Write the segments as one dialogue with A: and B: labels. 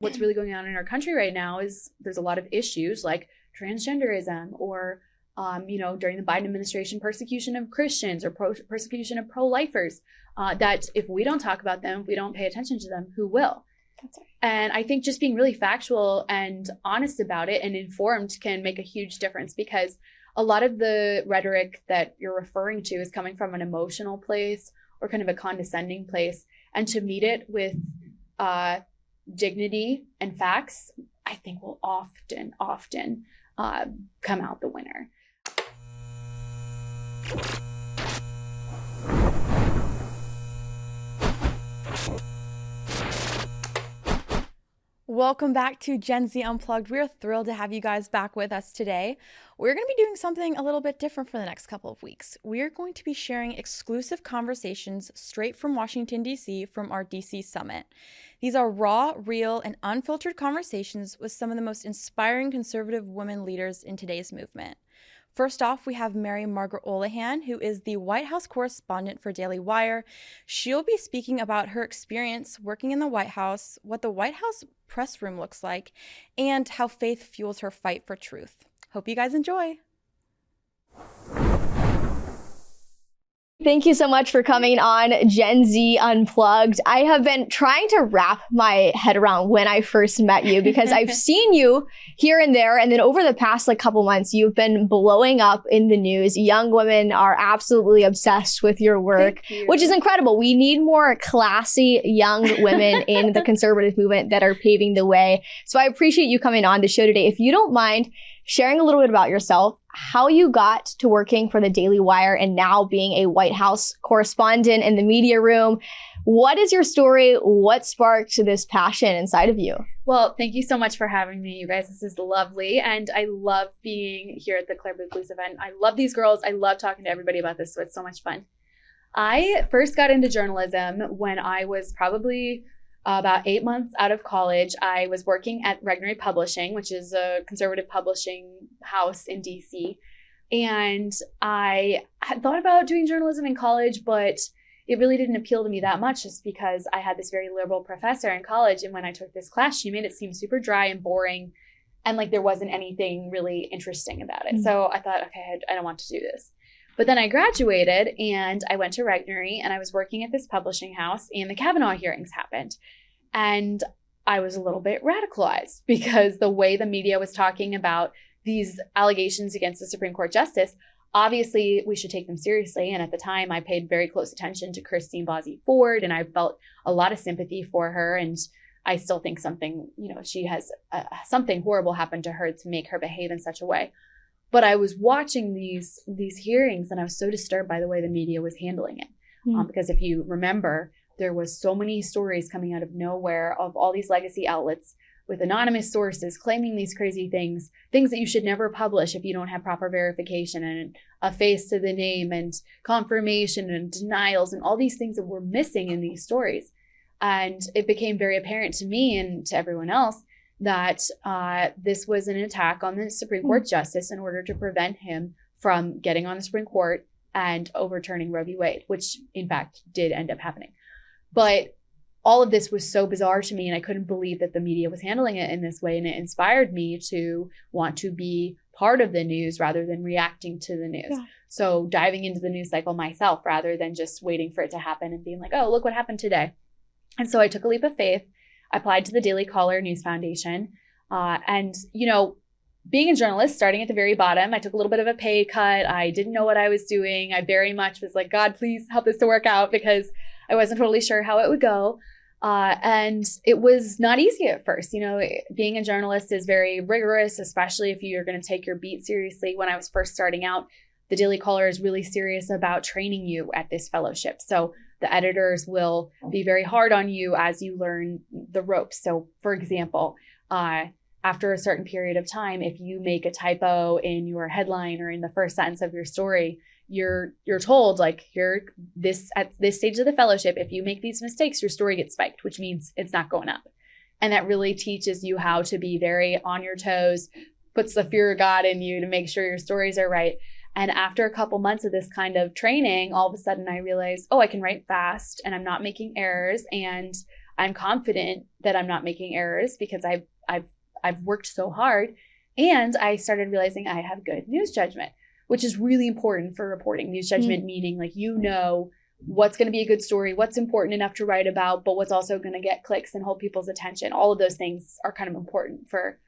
A: what's really going on in our country right now is there's a lot of issues like transgenderism or, during the Biden administration, persecution of Christians or persecution of pro-lifers, that if we don't talk about them, if we don't pay attention to them, who will? That's right. And I think just being really factual and honest about it and informed can make a huge difference, because a lot of the rhetoric that you're referring to is coming from an emotional place or kind of a condescending place. And to meet it with dignity and facts, I think will often come out the winner.
B: Welcome back to Gen Z Unplugged. We're thrilled to have you guys back with us today. We're going to be doing something a little bit different for the next couple of weeks. We're going to be sharing exclusive conversations straight from Washington, D.C. from our D.C. Summit. These are raw, real, and unfiltered conversations with some of the most inspiring conservative women leaders in today's movement. First off, we have Mary Margaret Olohan, who is the White House correspondent for Daily Wire. She'll be speaking about her experience working in the White House, what the White House press room looks like, and how faith fuels her fight for truth. Hope you guys enjoy.
C: Thank you so much for coming on Gen Z Unplugged. I have been trying to wrap my head around when I first met you, because I've seen you here and there. And then over the past couple months, you've been blowing up in the news. Young women are absolutely obsessed with your work, which is incredible. We need more classy young women in the conservative movement that are paving the way. So I appreciate you coming on the show today. If you don't mind sharing a little bit about yourself, how you got to working for the Daily Wire and now being a White House correspondent in the media room. What is your story? What sparked this passion inside of you?
A: Well, thank you so much for having me, you guys. This is lovely. And I love being here at the Claire Booth event. I love these girls. I love talking to everybody about this. So it's so much fun. I first got into journalism when I was probably about 8 months out of college. I was working at Regnery Publishing, which is a conservative publishing house in DC. And I had thought about doing journalism in college, but it really didn't appeal to me that much, just because I had this very liberal professor in college. And when I took this class, she made it seem super dry and boring. And there wasn't anything really interesting about it. Mm-hmm. So I thought, okay, I don't want to do this. But then I graduated and I went to Regnery and I was working at this publishing house, and the Kavanaugh hearings happened. And I was a little bit radicalized, because the way the media was talking about these allegations against the Supreme Court justice, obviously we should take them seriously. And at the time I paid very close attention to Christine Blasey Ford, and I felt a lot of sympathy for her. And I still think she has something horrible happened to her to make her behave in such a way. But I was watching these hearings and I was so disturbed by the way the media was handling it. Because if you remember, there was so many stories coming out of nowhere of all these legacy outlets with anonymous sources claiming these crazy things that you should never publish if you don't have proper verification and a face to the name and confirmation and denials and all these things that were missing in these stories. And it became very apparent to me and to everyone else that this was an attack on the Supreme Court justice in order to prevent him from getting on the Supreme Court and overturning Roe v. Wade, which in fact did end up happening. But all of this was so bizarre to me, and I couldn't believe that the media was handling it in this way. And it inspired me to want to be part of the news rather than reacting to the news. Yeah. So diving into the news cycle myself rather than just waiting for it to happen and being like, oh, look what happened today. And so I took a leap of faith. I applied to the Daily Caller News Foundation. Being a journalist, starting at the very bottom, I took a little bit of a pay cut. I didn't know what I was doing. I very much was like, God, please help this to work out, because I wasn't totally sure how it would go. And it was not easy at first. Being a journalist is very rigorous, especially if you're going to take your beat seriously. When I was first starting out, the Daily Caller is really serious about training you at this fellowship. So the editors will be very hard on you as you learn the ropes. So for example, after a certain period of time, if you make a typo in your headline or in the first sentence of your story, you're told at this stage of the fellowship, if you make these mistakes, your story gets spiked, which means it's not going up. And that really teaches you how to be very on your toes, puts the fear of God in you to make sure your stories are right. And after a couple months of this kind of training, all of a sudden I realized, I can write fast and I'm not making errors. And I'm confident that I'm not making errors because I've worked so hard. And I started realizing I have good news judgment, which is really important for reporting. News judgment meaning like, what's going to be a good story, what's important enough to write about, but what's also going to get clicks and hold people's attention. All of those things are kind of important for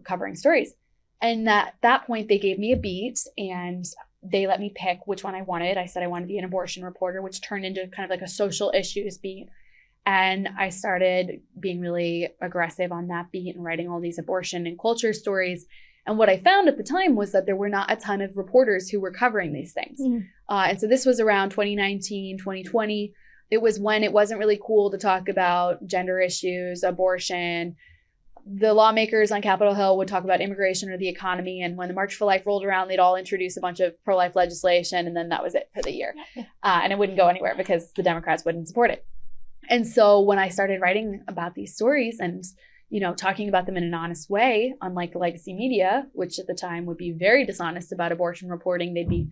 A: covering stories. And at that point, they gave me a beat and they let me pick which one I wanted. I said I wanted to be an abortion reporter, which turned into kind of like a social issues beat. And I started being really aggressive on that beat and writing all these abortion and culture stories. And what I found at the time was that there were not a ton of reporters who were covering these things. And so this was around 2019, 2020. It was when it wasn't really cool to talk about gender issues, abortion. The lawmakers on Capitol Hill would talk about immigration or the economy. And when the March for Life rolled around, they'd all introduce a bunch of pro-life legislation. And then that was it for the year. And it wouldn't go anywhere because the Democrats wouldn't support it. And so when I started writing about these stories and, talking about them in an honest way, unlike legacy media, which at the time would be very dishonest about abortion reporting, they'd be,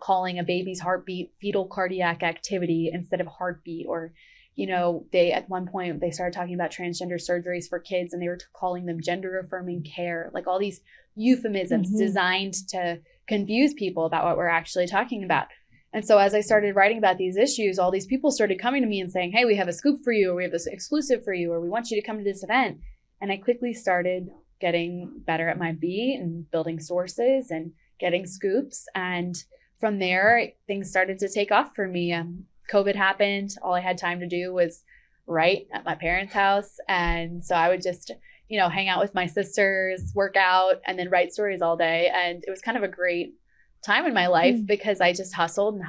A: calling a baby's heartbeat fetal cardiac activity instead of heartbeat, or they at one point they started talking about transgender surgeries for kids and they were calling them gender affirming care, like all these euphemisms designed to confuse people about what we're actually talking about. And so as I started writing about these issues, all these people started coming to me and saying, hey, we have a scoop for you, or we have this exclusive for you, or we want you to come to this event. And I quickly started getting better at my beat and building sources and getting scoops. And from there, things started to take off for me. COVID happened. All I had time to do was write at my parents' house. And so I would just, hang out with my sisters, work out, and then write stories all day. And it was kind of a great time in my life because I just hustled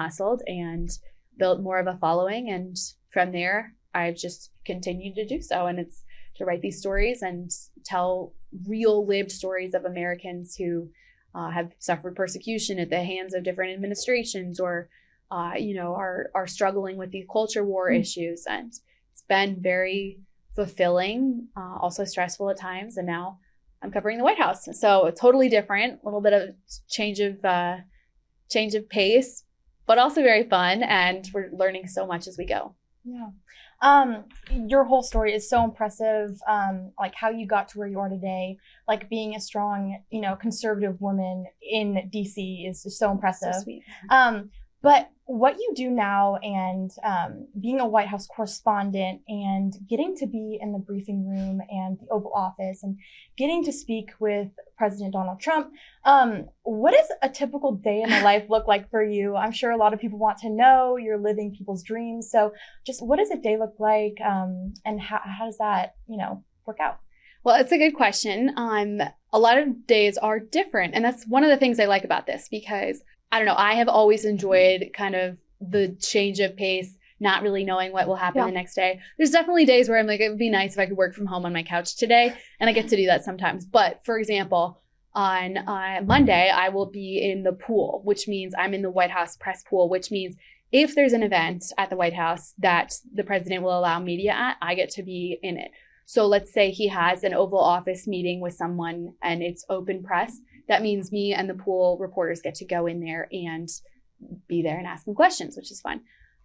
A: and built more of a following. And from there, I've just continued to do so. And it's to write these stories and tell real lived stories of Americans who have suffered persecution at the hands of different administrations or, are struggling with the culture war issues. And it's been very fulfilling, also stressful at times. And now I'm covering the White House. So it's totally different, a little bit of change of pace, but also very fun. And we're learning so much as we go.
B: Yeah. Your whole story is so impressive. Like how you got to where you are today, like being a strong, conservative woman in DC is just so impressive.
A: So sweet.
B: But what you do now and being a White House correspondent and getting to be in the briefing room and the Oval Office and getting to speak with President Donald Trump, what does a typical day in the life look like for you? I'm sure a lot of people want to know. You're living people's dreams. So just what does a day look like and how does that, work out?
A: Well, it's a good question. A lot of days are different. And that's one of the things I like about this because I don't know, I have always enjoyed kind of the change of pace, not really knowing what will happen the next day. There's definitely days where I'm like, it would be nice if I could work from home on my couch today. And I get to do that sometimes. But for example, on Monday, I will be in the pool, which means I'm in the White House press pool, which means if there's an event at the White House that the president will allow media at, I get to be in it. So let's say he has an Oval Office meeting with someone and it's open press. That means me and the pool reporters get to go in there and be there and ask them questions, which is fun.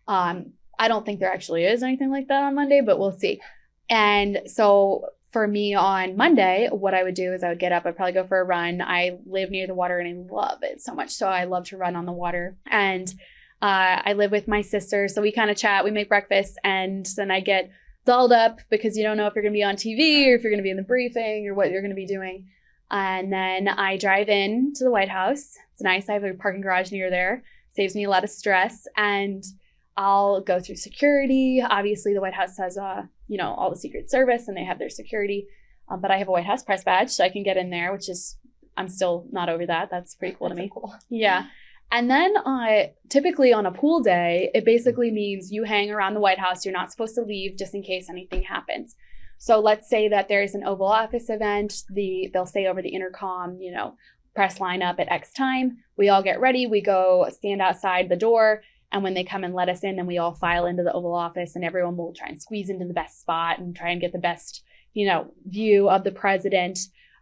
A: I don't think there actually is anything like that on Monday, but we'll see. And so for me on Monday, what I would do is I would get up, I'd probably go for a run. I live near the water and I love it so much. So I love to run on the water. And I live with my sister. So we kind of chat, we make breakfast, and then I get dolled up because you don't know if you're going to be on TV or if you're going to be in the briefing or what you're going to be doing. And then I drive in to the White House. It's nice. I have a parking garage near there. Saves me a lot of stress. And I'll go through security. Obviously, the White House has, all the Secret Service and they have their security. But I have a White House press badge, so I can get in there, which is, I'm still not over that. That's pretty cool to me. Cool. Yeah. And then typically on a pool day, it basically means you hang around the White House. You're not supposed to leave just in case anything happens. So let's say that there is an Oval Office event. They'll say over the intercom, press line up at X time. We all get ready. We go stand outside the door. And when they come and let us in, then we all file into the Oval Office and everyone will try and squeeze into the best spot and try and get the best, view of the president.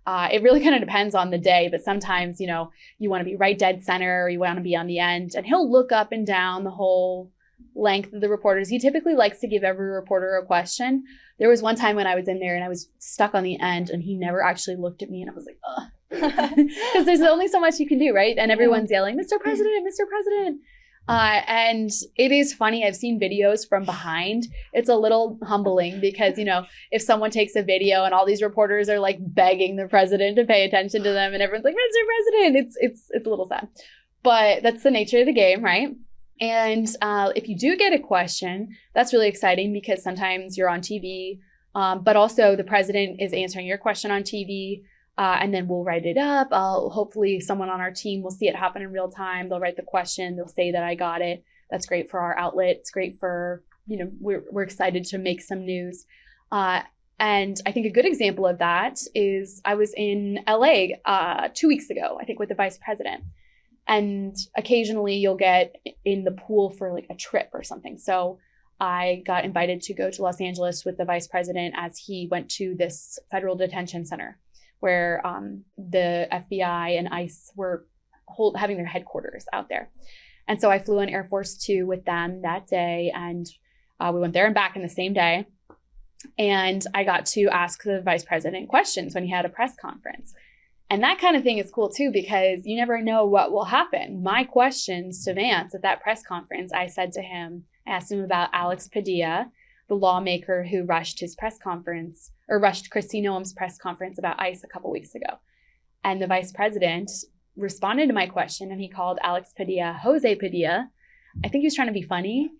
A: It really kind of depends on the day, but sometimes, you want to be right dead center or you want to be on the end, and he'll look up and down the whole length of the reporters. He typically likes to give every reporter a question. There was one time when I was in there and I was stuck on the end and he never actually looked at me and I was like, ugh. Because there's only so much you can do, right? And everyone's yelling, Mr. President, Mr. President. And it is funny. I've seen videos from behind. It's a little humbling because, you know, if someone takes a video and all these reporters are like begging the president to pay attention to them and everyone's like, Mr. President, it's a little sad. But that's the nature of the game, right? And if you do get a question, that's really exciting because sometimes you're on TV, but also the president is answering your question on TV. And then we'll write it up. Hopefully someone on our team will see it happen in real time. They'll write the question. They'll say that I got it. That's great for our outlet. It's great for, you know, we're excited to make some news. And I think a good example of that is I was in LA 2 weeks ago, I think, with the vice president. And occasionally you'll get in the pool for like a trip or something. So I got invited to go to Los Angeles with the vice president as he went to this federal detention center where the FBI and ICE were having their headquarters out there. And so I flew on Air Force 2 with them that day, and we went there and back in the same day. And I got to ask the vice president questions when he had a press conference. And that kind of thing is cool too, because you never know what will happen. My questions to Vance at that press conference, I said to him, I asked him about Alex Padilla, the lawmaker who rushed his press conference, or rushed Kristi Noem's press conference about ICE a couple weeks ago. And the vice president responded to my question and he called Alex Padilla Jose Padilla. I think he was trying to be funny,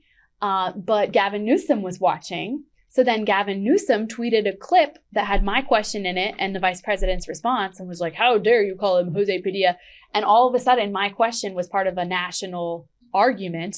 A: but Gavin Newsom was watching. So then Gavin Newsom tweeted a clip that had my question in it and the vice president's response and was like, how dare you call him Jose Padilla? And all of a sudden my question was part of a national argument,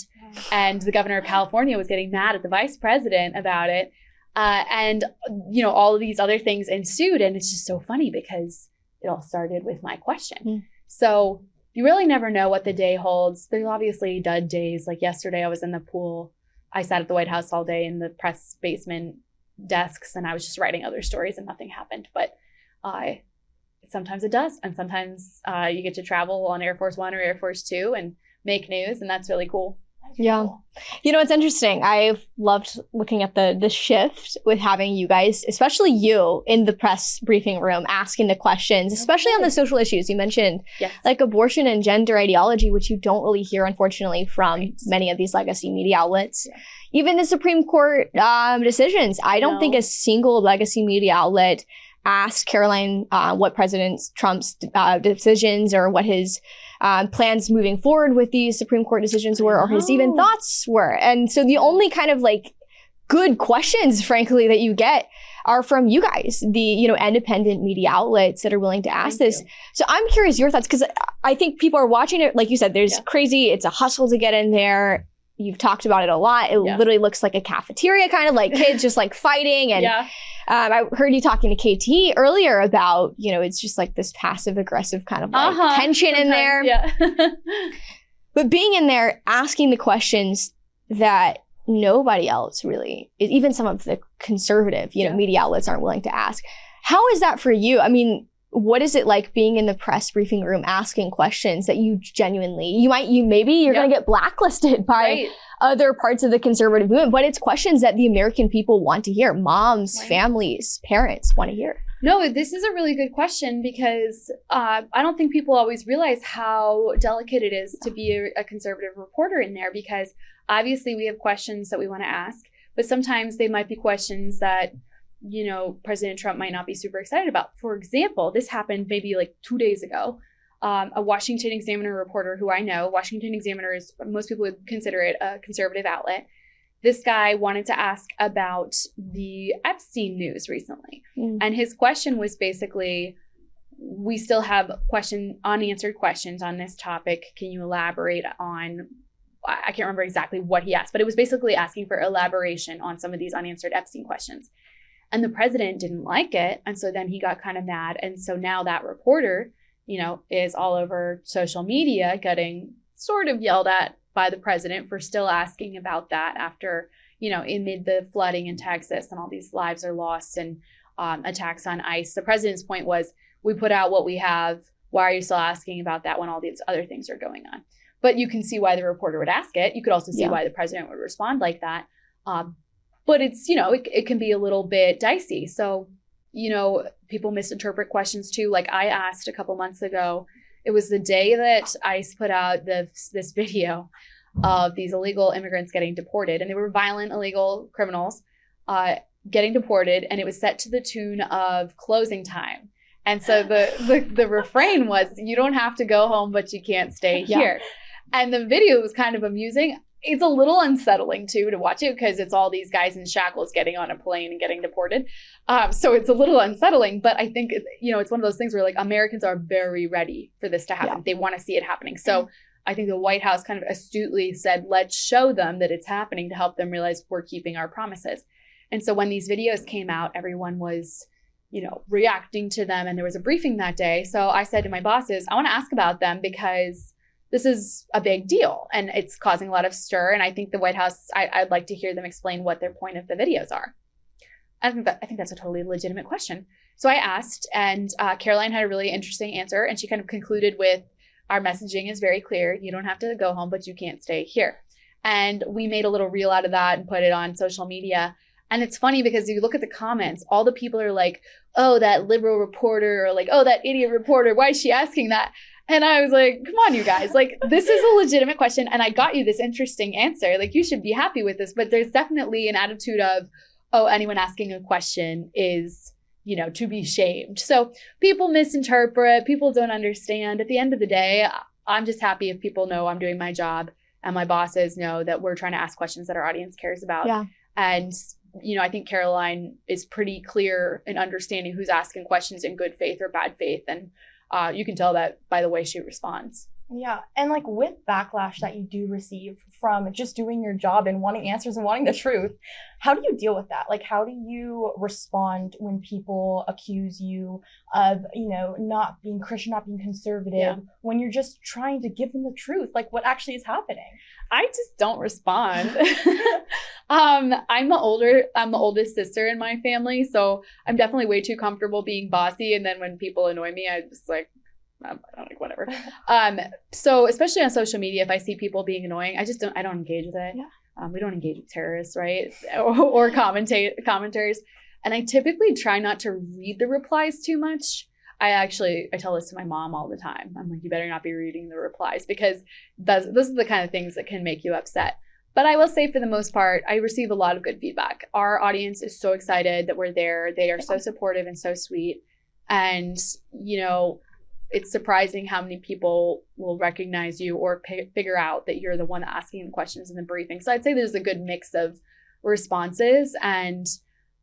A: and the governor of California was getting mad at the vice president about it. And, you know, all of these other things ensued. And it's just so funny because it all started with my question. So you really never know what the day holds. There's obviously dud days. Like yesterday, I was in the pool. I sat at the White House all day in the press basement desks, and I was just writing other stories and nothing happened. But sometimes it does. And sometimes you get to travel on Air Force One or Air Force Two and make news. And that's really cool.
C: Yeah. You know, it's interesting. I've loved looking at the shift with having you guys, especially you, in the press briefing room, asking the questions, especially on the social issues. You mentioned like abortion and gender ideology, which you don't really hear, unfortunately, from many of these legacy media outlets. Even the Supreme Court decisions. I don't think a single legacy media outlet asked Caroline what President Trump's decisions or what his plans moving forward with these Supreme Court decisions were, or his even thoughts were. And so the only kind of like good questions, frankly, that you get are from you guys, the, you know, independent media outlets that are willing to ask this. So I'm curious your thoughts, because I think people are watching it. Like you said, there's crazy. It's a hustle to get in there. You've talked about it a lot. It literally looks like a cafeteria, kind of like kids just like fighting. And I heard you talking to KT earlier about, you know, it's just like this passive aggressive kind of like tension in there. But being in there, asking the questions that nobody else really, even some of the conservative, you know, media outlets aren't willing to ask. How is that for you? I mean, what is it like being in the press briefing room asking questions that you genuinely, maybe you're going to get blacklisted by other parts of the conservative movement, but it's questions that the American people want to hear. Moms, families, parents want to hear.
A: No, this is a really good question because I don't think people always realize how delicate it is to be a conservative reporter in there, because obviously we have questions that we want to ask, but sometimes they might be questions that, you know, President Trump might not be super excited about. For example, this happened maybe like 2 days ago. A Washington Examiner reporter who I know, Washington Examiner is, most people would consider it a conservative outlet. This guy wanted to ask about the Epstein news recently. And his question was basically, we still have unanswered questions on this topic. Can you elaborate on, I can't remember exactly what he asked, but it was basically asking for elaboration on some of these unanswered Epstein questions. And the president didn't like it. And so then he got kind of mad. And so now that reporter, you know, is all over social media getting sort of yelled at by the president for still asking about that after, you know, amid the flooding in Texas and all these lives are lost and attacks on ICE. The president's point was, we put out what we have. Why are you still asking about that when all these other things are going on? but you can see why the reporter would ask it. You could also see why the president would respond like that. But it's, it can be a little bit dicey. So, people misinterpret questions too. Like I asked a couple months ago, it was the day that ICE put out this video of these illegal immigrants getting deported, and they were violent illegal criminals getting deported, and it was set to the tune of Closing Time. And so the refrain was, you don't have to go home, but you can't stay here. And the video was kind of amusing. It's a little unsettling too to watch it because it's all these guys in shackles getting on a plane and getting deported. So it's a little unsettling, but I think it's one of those things where like Americans are very ready for this to happen. They want to see it happening. So I think the White House kind of astutely said, let's show them that it's happening to help them realize we're keeping our promises. And so when these videos came out, everyone was, reacting to them, and there was a briefing that day. So I said to my bosses, I want to ask about them because this is a big deal and it's causing a lot of stir. And I think the White House, I'd like to hear them explain what their point of the videos are. I think that's a totally legitimate question. So I asked, and Caroline had a really interesting answer. And she kind of concluded with, our messaging is very clear. You don't have to go home, but you can't stay here. And we made a little reel out of that and put it on social media. And it's funny because you look at the comments, all the people are like, oh, that liberal reporter, or like, oh, that idiot reporter, why is she asking that? And I was like, come on, you guys, like, this is a legitimate question. And I got you this interesting answer. Like, you should be happy with this. But there's definitely an attitude of, oh, anyone asking a question is, to be shamed. So people misinterpret, people don't understand. At the end of the day, I'm just happy if people know I'm doing my job and my bosses know that we're trying to ask questions that our audience cares about. Yeah. And I think Caroline is pretty clear in understanding who's asking questions in good faith or bad faith. And you can tell that by the way she responds.
B: Yeah. And like with backlash that you do receive from just doing your job and wanting answers and wanting the truth, how do you deal with that? Like, how do you respond when people accuse you of, not being Christian, not being conservative, when you're just trying to give them the truth, like what actually is happening?
A: I just don't respond. I'm the oldest sister in my family, so I'm definitely way too comfortable being bossy. And then when people annoy me, I just like, I'm like, whatever. So especially on social media, if I see people being annoying, I don't engage with it. Yeah. We don't engage with terrorists, right? or commentators. And I typically try not to read the replies too much. I tell this to my mom all the time. I'm like, you better not be reading the replies because those are the kind of things that can make you upset. But I will say for the most part, I receive a lot of good feedback. Our audience is so excited that we're there. They are so supportive and so sweet. And, it's surprising how many people will recognize you or figure out that you're the one asking the questions in the briefing. So I'd say there's a good mix of responses. And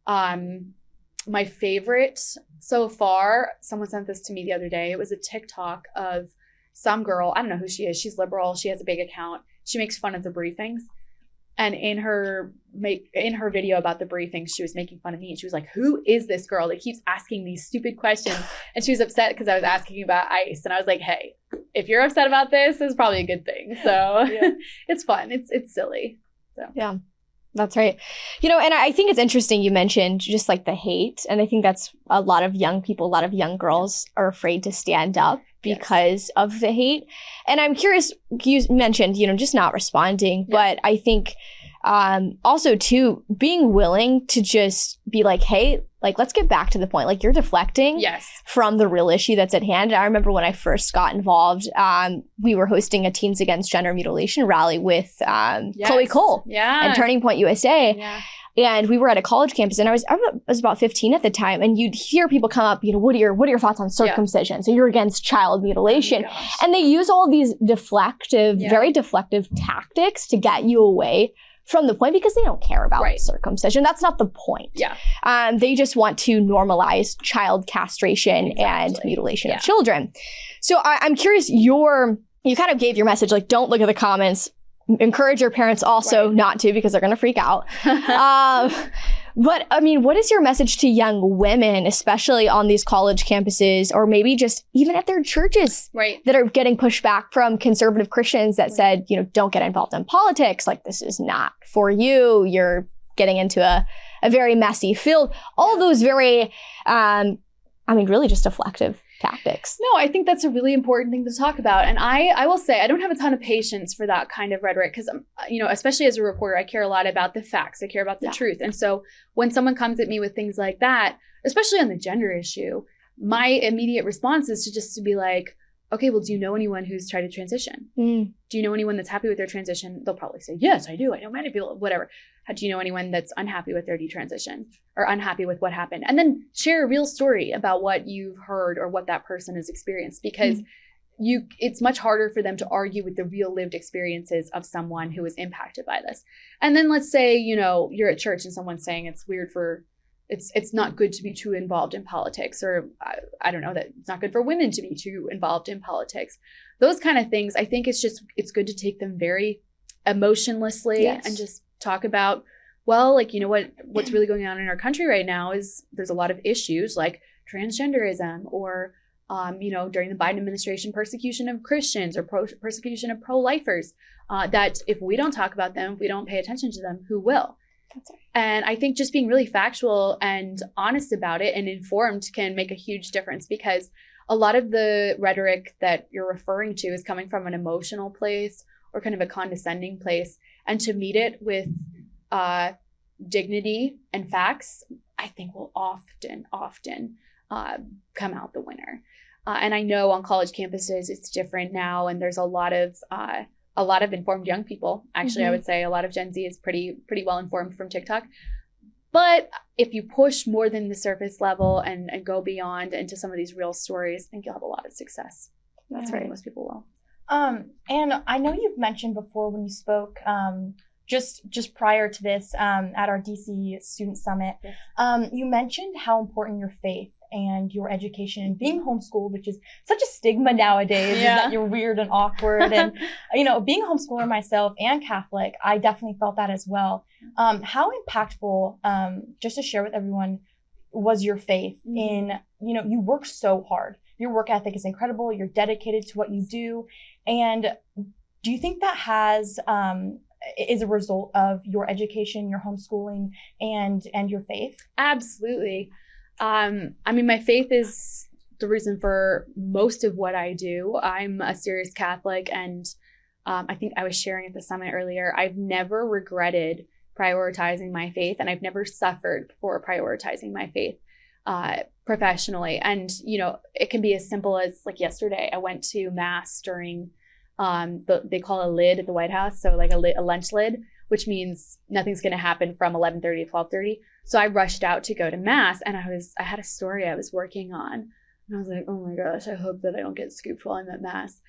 A: my favorite so far, someone sent this to me the other day. It was a TikTok of some girl. I don't know who she is. She's liberal. She has a big account. She makes fun of the briefings. And in her video about the briefings, she was making fun of me. And she was like, who is this girl that keeps asking these stupid questions? And she was upset because I was asking about ICE. And I was like, hey, if you're upset about this, it's probably a good thing. So it's fun. It's silly. So
C: yeah, that's right. And I think it's interesting you mentioned just like the hate. And I think that's a lot of young people, a lot of young girls are afraid to stand up because of the hate. And I'm curious, you mentioned, just not responding, but I think also too, being willing to just be like, hey, like, let's get back to the point. Like, you're deflecting from the real issue that's at hand. I remember when I first got involved, we were hosting a Teens Against Gender Mutilation rally with Chloe Cole and Turning Point USA. Yeah. And we were at a college campus, and I was about 15 at the time, and you'd hear people come up, what are your thoughts on circumcision? Yeah. So you're against child mutilation. Oh, and they use all these very deflective tactics to get you away from the point because they don't care about circumcision. That's not the point. Yeah. They just want to normalize child castration and mutilation of children. So I'm curious, you kind of gave your message, like, don't look at the comments. Encourage your parents also not to because they're going to freak out. But I mean, what is your message to young women, especially on these college campuses, or maybe just even at their churches that are getting pushed back from conservative Christians that said, don't get involved in politics. Like, this is not for you. You're getting into a very messy field. All those very, really just deflective tactics.
A: No, I think that's a really important thing to talk about. And I will say, I don't have a ton of patience for that kind of rhetoric because, especially as a reporter, I care a lot about the facts. I care about the truth. And so when someone comes at me with things like that, especially on the gender issue, my immediate response is to be like, okay, well, do you know anyone who's tried to transition? Do you know anyone that's happy with their transition? They'll probably say, yes, I do. I know many people, whatever. Do you know anyone that's unhappy with their detransition or unhappy with what happened? And then share a real story about what you've heard or what that person has experienced, because it's much harder for them to argue with the real lived experiences of someone who was impacted by this. And then let's say, you're at church and someone's saying it's weird it's not good to be too involved in politics, or I don't know, that it's not good for women to be too involved in politics. Those kind of things, I think it's good to take them very emotionlessly and just talk about, well, like, what's really going on in our country right now is there's a lot of issues like transgenderism or, during the Biden administration, persecution of Christians or persecution of pro-lifers, that if we don't talk about them, if we don't pay attention to them, who will? That's right. And I think just being really factual and honest about it and informed can make a huge difference, because a lot of the rhetoric that you're referring to is coming from an emotional place or kind of a condescending place. And to meet it with dignity and facts, I think will often come out the winner. And I know on college campuses it's different now, and there's a lot of informed young people. Actually, I would say a lot of Gen Z is pretty well informed from TikTok. But if you push more than the surface level and go beyond into some of these real stories, I think you'll have a lot of success. That's right. Most people will.
B: And I know you've mentioned before when you spoke just prior to this at our DC Student Summit, you mentioned how important your faith and your education and being homeschooled, which is such a stigma nowadays, is that you're weird and awkward. And, being a homeschooler myself and Catholic, I definitely felt that as well. How impactful, just to share with everyone, was your faith in, you work so hard. Your work ethic is incredible. You're dedicated to what you do. And do you think that is a result of your education, your homeschooling, and your faith?
A: Absolutely. My faith is the reason for most of what I do. I'm a serious Catholic, and I think I was sharing at the summit earlier, I've never regretted prioritizing my faith, and I've never suffered for prioritizing my faith professionally. And, it can be as simple as like yesterday, I went to Mass during they call a lid at the White House. So like a lunch lid, which means nothing's going to happen from 11:30 to 12:30. So I rushed out to go to Mass, and I had a story I was working on, and I was like, oh my gosh, I hope that I don't get scooped while I'm at Mass.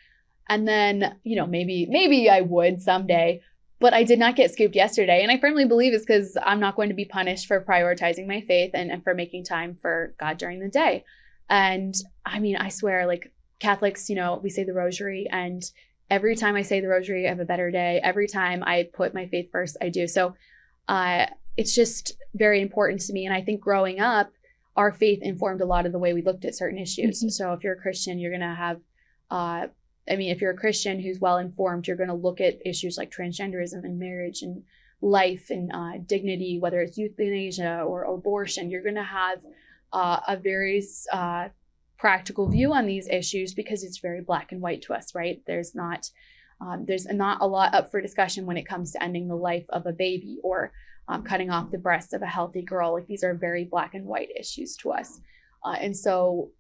A: And then, maybe I would someday, but I did not get scooped yesterday. And I firmly believe it's because I'm not going to be punished for prioritizing my faith and for making time for God during the day. And I swear, like Catholics, we say the rosary, and every time I say the rosary, I have a better day. Every time I put my faith first, I do. So it's just very important to me. And I think growing up, our faith informed a lot of the way we looked at certain issues. So if you're a Christian, you're going to have, if you're a Christian who's well informed, you're going to look at issues like transgenderism and marriage and life and dignity, whether it's euthanasia or abortion. You're going to have a very practical view on these issues because it's very black and white to us, right? There's not a lot up for discussion when it comes to ending the life of a baby or cutting off the breasts of a healthy girl. Like, these are very black and white issues to us. And so,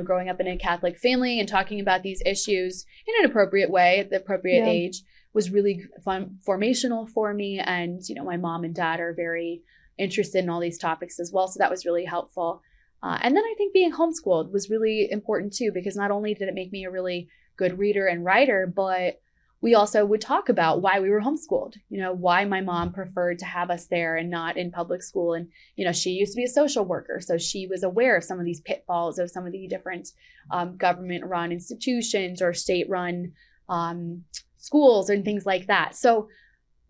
A: growing up in a Catholic family and talking about these issues in an appropriate way at the appropriate age was really formational for me. And, my mom and dad are very interested in all these topics as well. So that was really helpful. And then I think being homeschooled was really important too, because not only did it make me a really good reader and writer, but we also would talk about why we were homeschooled, why my mom preferred to have us there and not in public school. And, she used to be a social worker, so she was aware of some of these pitfalls of some of the different government-run institutions or state-run schools and things like that. So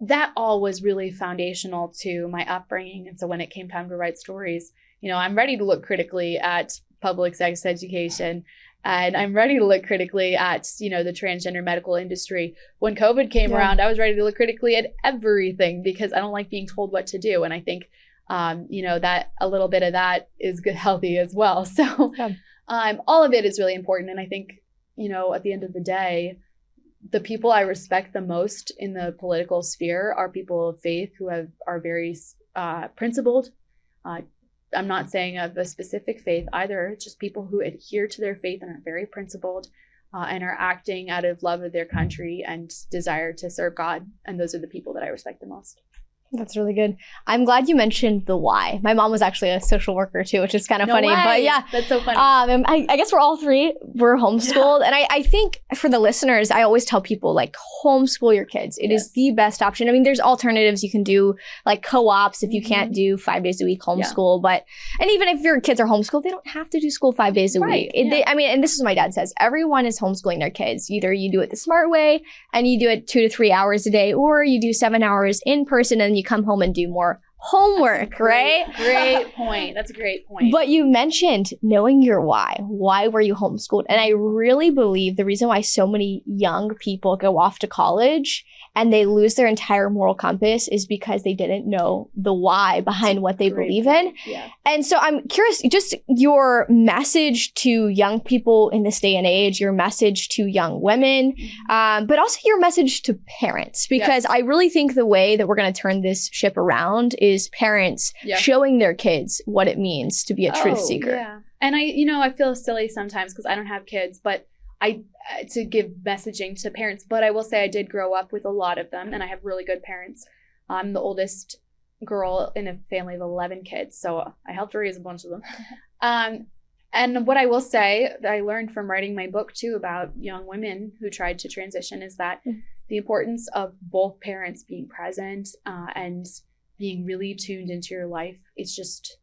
A: that all was really foundational to my upbringing. And so when it came time to write stories, I'm ready to look critically at public sex education, and I'm ready to look critically at, the transgender medical industry. When COVID came around, I was ready to look critically at everything because I don't like being told what to do. And I think that a little bit of that is good, healthy as well. So all of it is really important. And I think, at the end of the day, the people I respect the most in the political sphere are people of faith who are very principled. I'm not saying of a specific faith either, just people who adhere to their faith and are very principled and are acting out of love of their country and desire to serve God. And those are the people that I respect the most.
C: That's really good. I'm glad you mentioned the why. My mom was actually a social worker too, which is kind of funny.
A: Way.
C: But yeah,
A: that's so funny.
C: I guess we're all three were homeschooled, and I think for the listeners, I always tell people like homeschool your kids. It is the best option. I mean, there's alternatives you can do, like co-ops if you can't do 5 days a week homeschool. But and even if your kids are homeschooled, they don't have to do school 5 days a week. And this is what my dad says: everyone is homeschooling their kids. Either you do it the smart way and you do it 2 to 3 hours a day, or you do 7 hours in person and you come home and do more homework, right?
A: Great point. That's a great point.
C: But you mentioned knowing your why. Why were you homeschooled? And I really believe the reason why so many young people go off to college and they lose their entire moral compass is because they didn't know the why behind what they believe in.
A: Yeah.
C: And so I'm curious, just your message to young people in this day and age, your message to young women, but also your message to parents, because I really think the way that we're going to turn this ship around is parents showing their kids what it means to be a truth seeker.
A: Yeah. And I feel silly sometimes because I don't have kids, but to give messaging to parents, but I will say I did grow up with a lot of them and I have really good parents. I'm the oldest girl in a family of 11 kids, so I helped raise a bunch of them. And what I will say that I learned from writing my book too about young women who tried to transition is that the importance of both parents being present and being really tuned into your life. It's just,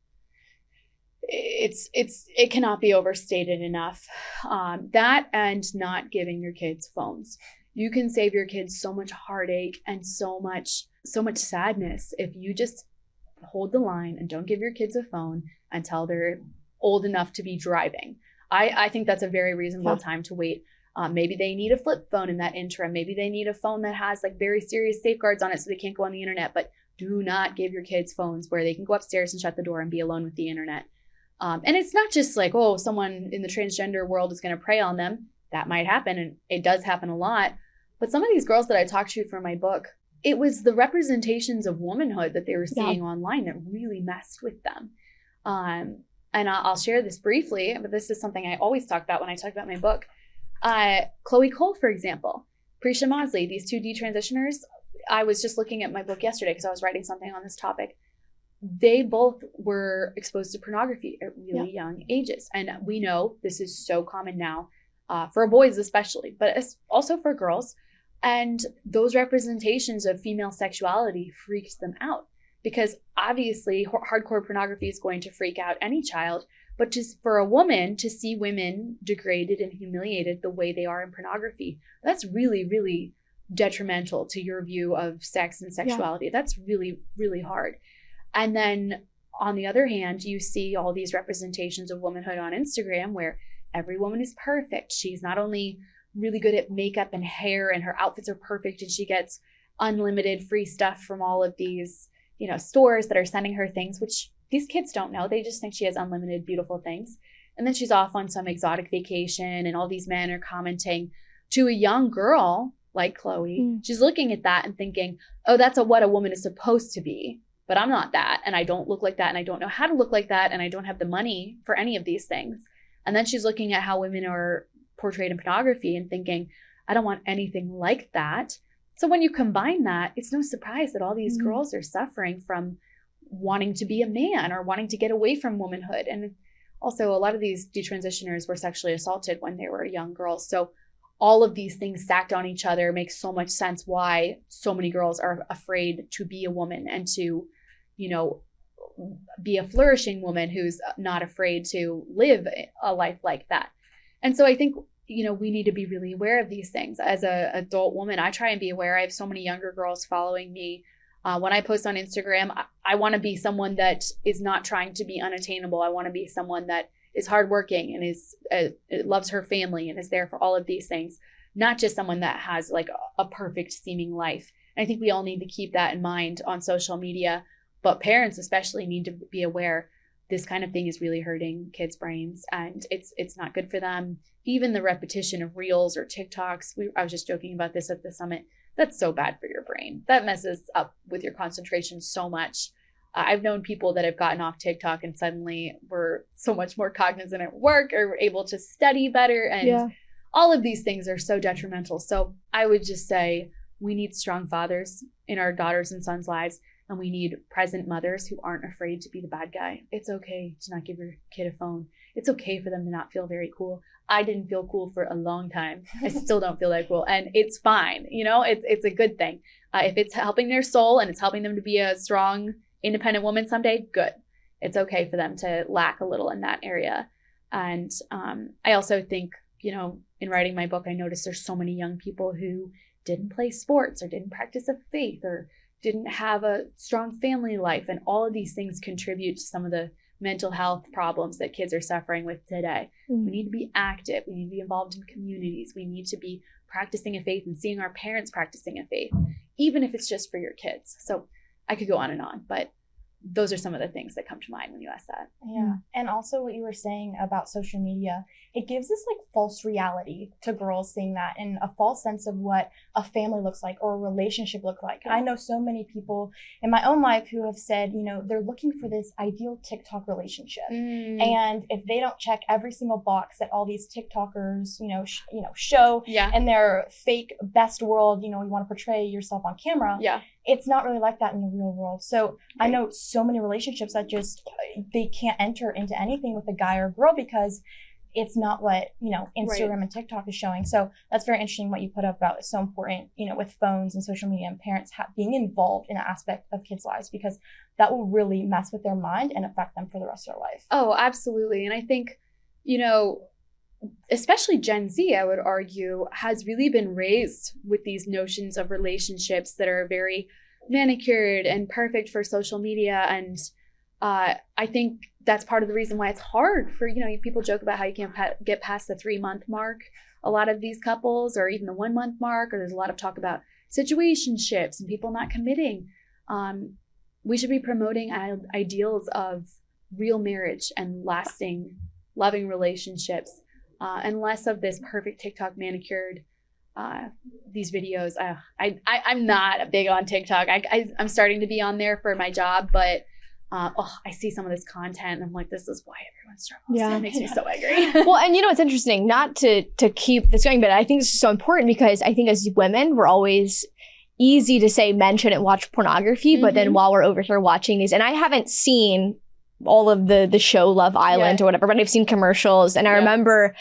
A: it cannot be overstated enough. That and not giving your kids phones. You can save your kids so much heartache and so much sadness if you just hold the line and don't give your kids a phone until they're old enough to be driving. I think that's a very reasonable time to wait. Maybe they need a flip phone in that interim. Maybe they need a phone that has like very serious safeguards on it so they can't go on the internet, but do not give your kids phones where they can go upstairs and shut the door and be alone with the internet. And it's not just like, someone in the transgender world is going to prey on them. That might happen, and it does happen a lot. But some of these girls that I talked to for my book, it was the representations of womanhood that they were seeing online that really messed with them. And I'll share this briefly, but this is something I always talk about when I talk about my book. Chloe Cole, for example, Prisha Mosley, these two detransitioners. I was just looking at my book yesterday because I was writing something on this topic. They both were exposed to pornography at really young ages. And we know this is so common now, for boys especially, but also for girls. And those representations of female sexuality freaks them out because obviously hardcore pornography is going to freak out any child. But just for a woman to see women degraded and humiliated the way they are in pornography, that's really, really detrimental to your view of sex and sexuality. That's really, really hard. And then on the other hand, you see all these representations of womanhood on Instagram where every woman is perfect. She's not only really good at makeup and hair and her outfits are perfect and she gets unlimited free stuff from all of these, stores that are sending her things, which these kids don't know. They just think she has unlimited beautiful things. And then she's off on some exotic vacation and all these men are commenting to a young girl like Chloe. She's looking at that and thinking, that's what a woman is supposed to be. But I'm not that, and I don't look like that, and I don't know how to look like that, and I don't have the money for any of these things. And then she's looking at how women are portrayed in pornography and thinking, I don't want anything like that. So when you combine that, it's no surprise that all these girls are suffering from wanting to be a man or wanting to get away from womanhood. And also a lot of these detransitioners were sexually assaulted when they were young girls. So all of these things stacked on each other makes so much sense why so many girls are afraid to be a woman and to, be a flourishing woman who's not afraid to live a life like that. And so I think, we need to be really aware of these things. As an adult woman, I try and be aware. I have so many younger girls following me. When I post on Instagram, I want to be someone that is not trying to be unattainable. I want to be someone that is hardworking and is loves her family and is there for all of these things, not just someone that has like a perfect seeming life. And I think we all need to keep that in mind on social media. But parents especially need to be aware this kind of thing is really hurting kids' brains, and it's not good for them. Even the repetition of reels or TikToks, I was just joking about this at the summit, that's so bad for your brain. That messes up with your concentration so much. I've known people that have gotten off TikTok and suddenly were so much more cognizant at work or were able to study better. And all of these things are so detrimental. So I would just say we need strong fathers in our daughters and sons' lives. And we need present mothers who aren't afraid to be the bad guy. It's okay to not give your kid a phone. It's okay for them to not feel very cool. I didn't feel cool for a long time. I still don't feel that cool. And it's fine. You know, it's a good thing. If it's helping their soul and it's helping them to be a strong, independent woman someday, good. It's okay for them to lack a little in that area. And I also think, you know, in writing my book, I noticed there's so many young people who didn't play sports or didn't practice a faith or didn't have a strong family life. And all of these things contribute to some of the mental health problems that kids are suffering with today. We need to be active. We need to be involved in communities. We need to be practicing a faith and seeing our parents practicing a faith, even if it's just for your kids. So I could go on and on, but those are some of the things that come to mind when you ask that.
B: Yeah. And also what you were saying about social media, it gives this like false reality to girls seeing that and a false sense of what a family looks like or a relationship looks like. I know so many people in my own life who have said, you know, they're looking for this ideal TikTok relationship. And if they don't check every single box that all these TikTokers, show in their fake best world, you want to portray yourself on camera. It's not really like that in the real world. So I know so many relationships that just, they can't enter into anything with a guy or girl because it's not what, Instagram and TikTok is showing. So that's very interesting what you put up about. It's so important, with phones and social media and parents being involved in an aspect of kids' lives because that will really mess with their mind and affect them for the rest of their life.
A: Oh, absolutely. And I think, especially Gen Z, I would argue, has really been raised with these notions of relationships that are very manicured and perfect for social media. And I think that's part of the reason why it's hard for, people joke about how you can't get past the 3-month mark. A lot of these couples, or even the 1-month mark, or there's a lot of talk about situationships and people not committing. We should be promoting ideals of real marriage and lasting, loving relationships. And less of this perfect TikTok manicured, these videos. I'm not big on TikTok. I'm starting to be on there for my job, but I see some of this content and I'm like, this is why everyone struggles. It makes me so angry.
C: Well, and it's interesting, not to keep this going, but I think this is so important because I think as women, we're always easy to say men shouldn't watch pornography, but then while we're over here watching these, and I haven't seen all of the show Love Island or whatever, but I've seen commercials. And I remember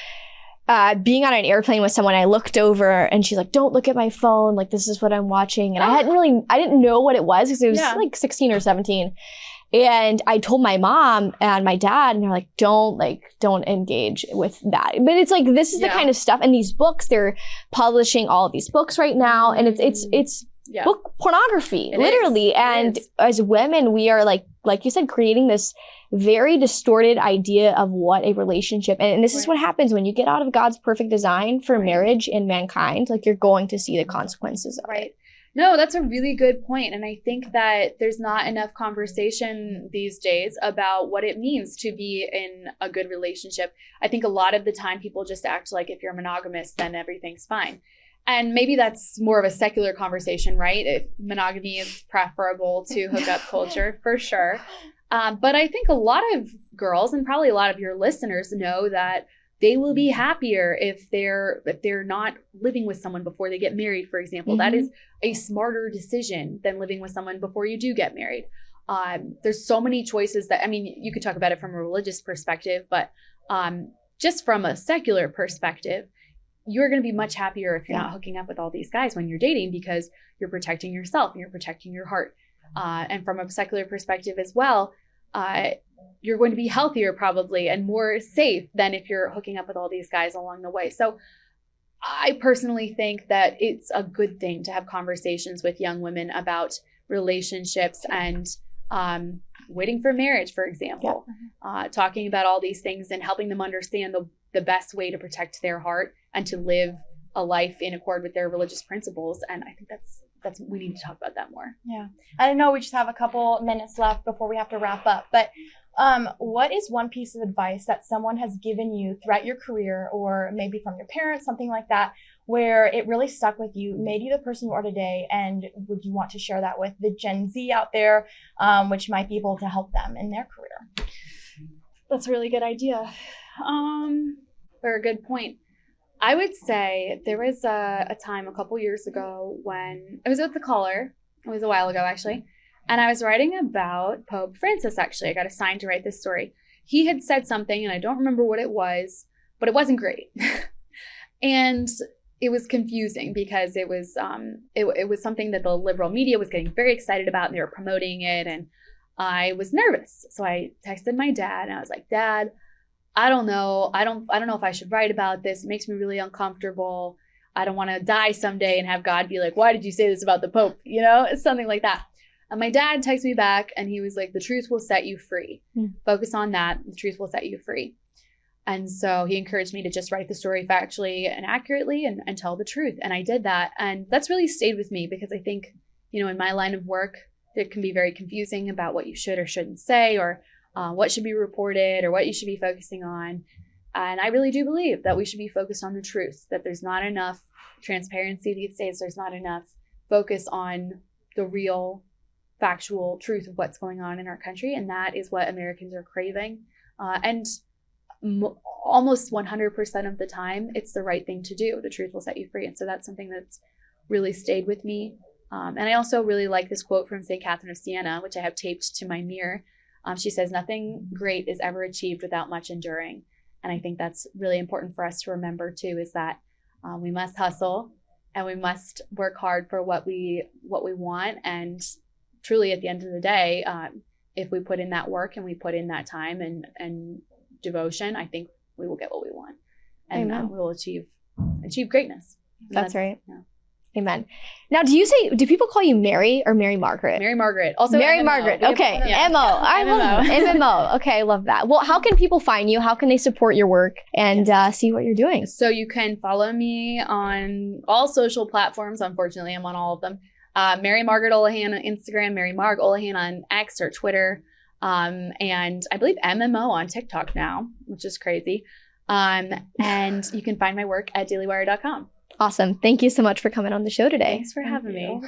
C: being on an airplane with someone, I looked over and she's like, don't look at my phone. Like, this is what I'm watching. And I didn't know what it was because it was like 16 or 17. And I told my mom and my dad, and they're like, don't engage with that. But it's like, this is the kind of stuff. And these books, they're publishing all of these books right now. And it's book pornography, literally. And as women, we are like you said, creating this very distorted idea of what a relationship, and this is what happens when you get out of God's perfect design for marriage and mankind. Like, you're going to see the consequences of it.
A: No, that's a really good point. And I think that there's not enough conversation these days about what it means to be in a good relationship. I think a lot of the time people just act like if you're monogamous, then everything's fine. And maybe that's more of a secular conversation, right? If monogamy is preferable to hookup culture, for sure. But I think a lot of girls, and probably a lot of your listeners, know that they will be happier if they're not living with someone before they get married, for example. That is a smarter decision than living with someone before you do get married. There's so many choices that, you could talk about it from a religious perspective, but just from a secular perspective, you're going to be much happier if you're not hooking up with all these guys when you're dating, because you're protecting yourself and you're protecting your heart. And from a secular perspective as well, you're going to be healthier probably and more safe than if you're hooking up with all these guys along the way. So I personally think that it's a good thing to have conversations with young women about relationships and waiting for marriage, for example, talking about all these things and helping them understand the best way to protect their heart and to live a life in accord with their religious principles. And I think we need to talk about that more.
B: Yeah. I know we just have a couple minutes left before we have to wrap up, but what is one piece of advice that someone has given you throughout your career, or maybe from your parents, something like that, where it really stuck with you, made you the person you are today, and would you want to share that with the Gen Z out there, which might be able to help them in their career?
A: That's a really good idea. Or a good point. I would say there was a time a couple years ago when I was with the Caller. It was a while ago, actually. And I was writing about Pope Francis, actually. I got assigned to write this story. He had said something, and I don't remember what it was, but it wasn't great. And it was confusing because it was something that the liberal media was getting very excited about, and they were promoting it, and I was nervous. So I texted my dad, and I was like, Dad, I don't know. I don't know if I should write about this. It makes me really uncomfortable. I don't want to die someday and have God be like, why did you say this about the Pope? It's something like that. And my dad texted me back, and he was like, the truth will set you free. Focus on that. The truth will set you free. And so he encouraged me to just write the story factually and accurately and tell the truth. And I did that. And that's really stayed with me because I think, in my line of work, it can be very confusing about what you should or shouldn't say, or what should be reported, or what you should be focusing on. And I really do believe that we should be focused on the truth, that there's not enough transparency these days. There's not enough focus on the real factual truth of what's going on in our country. And that is what Americans are craving. And almost 100% of the time, it's the right thing to do. The truth will set you free. And so that's something that's really stayed with me. And I also really like this quote from St. Catherine of Siena, which I have taped to my mirror. She says, nothing great is ever achieved without much enduring. And I think that's really important for us to remember too, is that we must hustle and we must work hard for what we want. And truly at the end of the day, if we put in that work and we put in that time and devotion, I think we will get what we want. And we will achieve greatness.
C: That's right.
A: Yeah.
C: Amen. Now, do people call you Mary or Mary Margaret?
A: Mary Margaret. Also
C: Mary
A: MMO.
C: Margaret. Okay. MO. I love MMO. Okay, I love that. Well, how can people find you? How can they support your work and see what you're doing?
A: So you can follow me on all social platforms. Unfortunately, I'm on all of them. Mary Margaret Olohan on Instagram, Mary Marg Olohan on X or Twitter. And I believe MMO on TikTok now, which is crazy. And you can find my work at dailywire.com.
C: Awesome. Thank you so much for coming on the show today.
A: Thanks for having me.